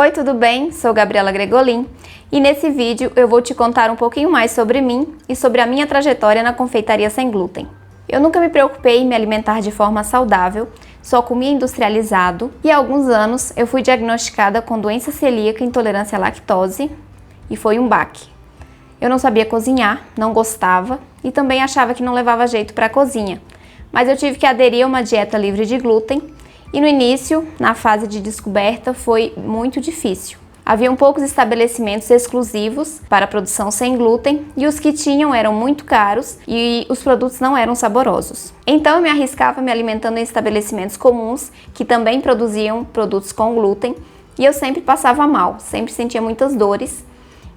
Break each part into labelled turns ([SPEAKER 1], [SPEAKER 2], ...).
[SPEAKER 1] Oi, tudo bem? Sou Gabriela Gregolin e nesse vídeo eu vou te contar um pouquinho mais sobre mim e sobre a minha trajetória na confeitaria sem glúten. Eu nunca me preocupei em me alimentar de forma saudável, só comia industrializado e há alguns anos eu fui diagnosticada com doença celíaca e intolerância à lactose e foi um baque. Eu não sabia cozinhar, não gostava e também achava que não levava jeito para a cozinha, mas eu tive que aderir a uma dieta livre de glúten. E no início, na fase de descoberta, foi muito difícil. Haviam poucos estabelecimentos exclusivos para a produção sem glúten e os que tinham eram muito caros e os produtos não eram saborosos. Então eu me arriscava me alimentando em estabelecimentos comuns que também produziam produtos com glúten e eu sempre passava mal, sempre sentia muitas dores.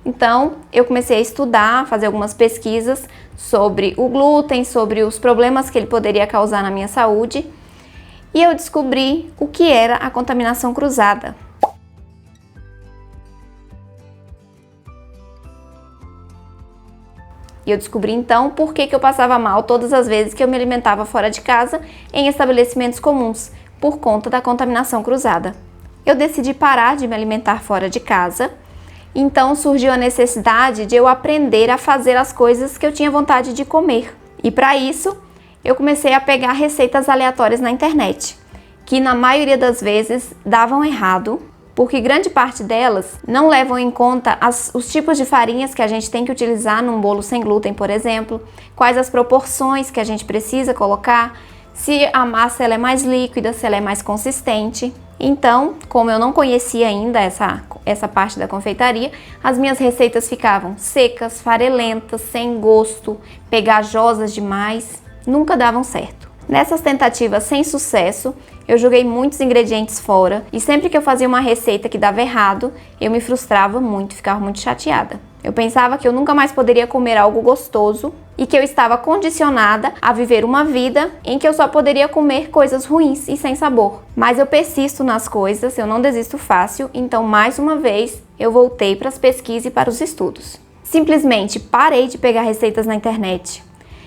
[SPEAKER 1] Então eu comecei a estudar, fazer algumas pesquisas sobre o glúten, sobre os problemas que ele poderia causar na minha saúde. E eu descobri o que era a contaminação cruzada. E eu descobri então por que eu passava mal todas as vezes que eu me alimentava fora de casa em estabelecimentos comuns, por conta da contaminação cruzada. Eu decidi parar de me alimentar fora de casa, então surgiu a necessidade de eu aprender a fazer as coisas que eu tinha vontade de comer. E para isso, eu comecei a pegar receitas aleatórias na internet, que na maioria das vezes davam errado, porque grande parte delas não levam em conta os tipos de farinhas que a gente tem que utilizar num bolo sem glúten, por exemplo, quais as proporções que a gente precisa colocar, se a massa ela é mais líquida, se ela é mais consistente. Então, como eu não conhecia ainda essa parte da confeitaria, as minhas receitas ficavam secas, farelentas, sem gosto, pegajosas demais. Nunca davam certo. Nessas tentativas sem sucesso, eu joguei muitos ingredientes fora e sempre que eu fazia uma receita que dava errado, eu me frustrava muito, ficava muito chateada. Eu pensava que eu nunca mais poderia comer algo gostoso e que eu estava condicionada a viver uma vida em que eu só poderia comer coisas ruins e sem sabor. Mas eu persisto nas coisas, eu não desisto fácil, então mais uma vez eu voltei para as pesquisas e para os estudos. Simplesmente parei de pegar receitas na internet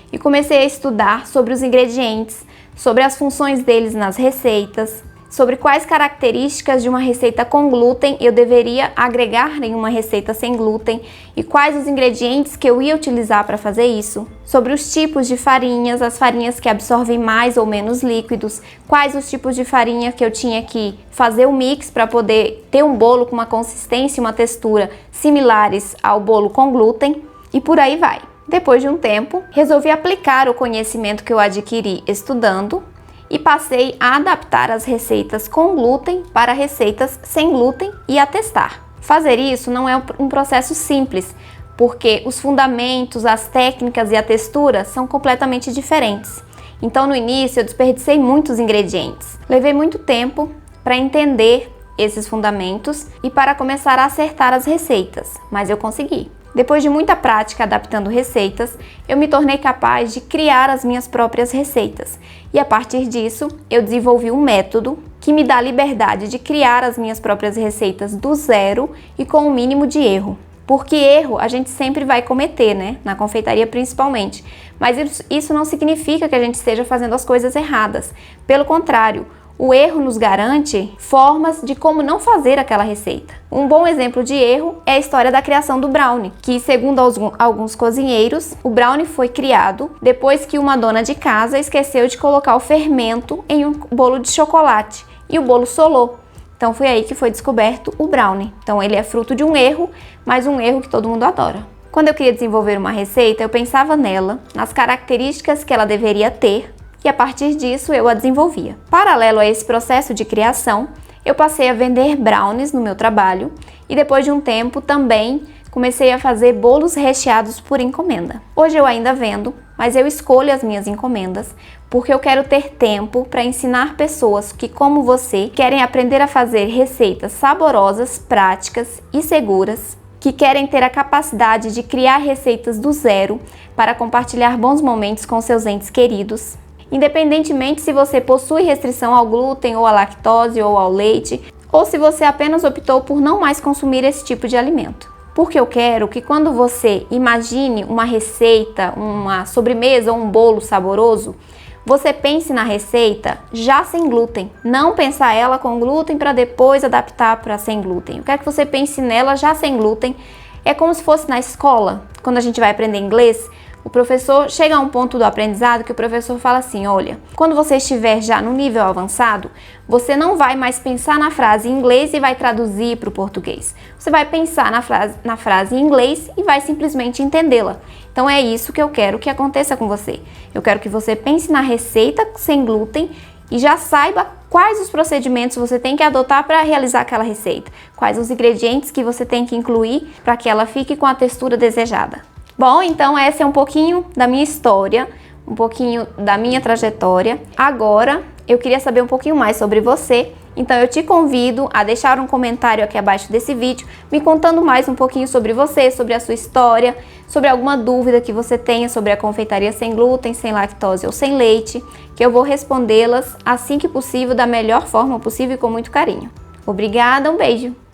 [SPEAKER 1] e comecei a estudar sobre os ingredientes, sobre as funções deles nas receitas, sobre quais características de uma receita com glúten eu deveria agregar em uma receita sem glúten e quais os ingredientes que eu ia utilizar para fazer isso, sobre os tipos de farinhas, as farinhas que absorvem mais ou menos líquidos, quais os tipos de farinha que eu tinha que fazer o mix para poder ter um bolo com uma consistência e uma textura similares ao bolo com glúten e por aí vai. Depois de um tempo, resolvi aplicar o conhecimento que eu adquiri estudando e passei a adaptar as receitas com glúten para receitas sem glúten e a testar. Fazer isso não é um processo simples, porque os fundamentos, as técnicas e a textura são completamente diferentes. Então no início eu desperdicei muitos ingredientes. Levei muito tempo para entender esses fundamentos e para começar a acertar as receitas, mas eu consegui. Depois de muita prática adaptando receitas, eu me tornei capaz de criar as minhas próprias receitas. E a partir disso, eu desenvolvi um método que me dá a liberdade de criar as minhas próprias receitas do zero e com o mínimo de erro. Porque erro a gente sempre vai cometer, né? Na confeitaria principalmente. Mas isso não significa que a gente esteja fazendo as coisas erradas. Pelo contrário, o erro nos garante formas de como não fazer aquela receita. Um bom exemplo de erro é a história da criação do brownie, que segundo alguns cozinheiros, o brownie foi criado depois que uma dona de casa esqueceu de colocar o fermento em um bolo de chocolate e o bolo solou. Então foi aí que foi descoberto o brownie. Então ele é fruto de um erro, mas um erro que todo mundo adora. Quando eu queria desenvolver uma receita, eu pensava nela, nas características que ela deveria ter, e a partir disso eu a desenvolvia. Paralelo a esse processo de criação, eu passei a vender brownies no meu trabalho e depois de um tempo também comecei a fazer bolos recheados por encomenda. Hoje eu ainda vendo, mas eu escolho as minhas encomendas porque eu quero ter tempo para ensinar pessoas que, como você, querem aprender a fazer receitas saborosas, práticas e seguras, que querem ter a capacidade de criar receitas do zero para compartilhar bons momentos com seus entes queridos. Independentemente se você possui restrição ao glúten ou à lactose ou ao leite, ou se você apenas optou por não mais consumir esse tipo de alimento. Porque eu quero que quando você imagine uma receita, uma sobremesa ou um bolo saboroso, você pense na receita já sem glúten. Não pensar ela com glúten para depois adaptar para sem glúten. Eu quero que você pense nela já sem glúten. É como se fosse na escola, quando a gente vai aprender inglês. O professor chega a um ponto do aprendizado que o professor fala assim, olha, quando você estiver já no nível avançado, você não vai mais pensar na frase em inglês e vai traduzir para o português. Você vai pensar na frase em inglês e vai simplesmente entendê-la. Então é isso que eu quero que aconteça com você. Eu quero que você pense na receita sem glúten e já saiba quais os procedimentos você tem que adotar para realizar aquela receita. Quais os ingredientes que você tem que incluir para que ela fique com a textura desejada. Bom, então essa é um pouquinho da minha história, um pouquinho da minha trajetória. Agora, eu queria saber um pouquinho mais sobre você, então eu te convido a deixar um comentário aqui abaixo desse vídeo, me contando mais um pouquinho sobre você, sobre a sua história, sobre alguma dúvida que você tenha sobre a confeitaria sem glúten, sem lactose ou sem leite, que eu vou respondê-las assim que possível, da melhor forma possível e com muito carinho. Obrigada, um beijo!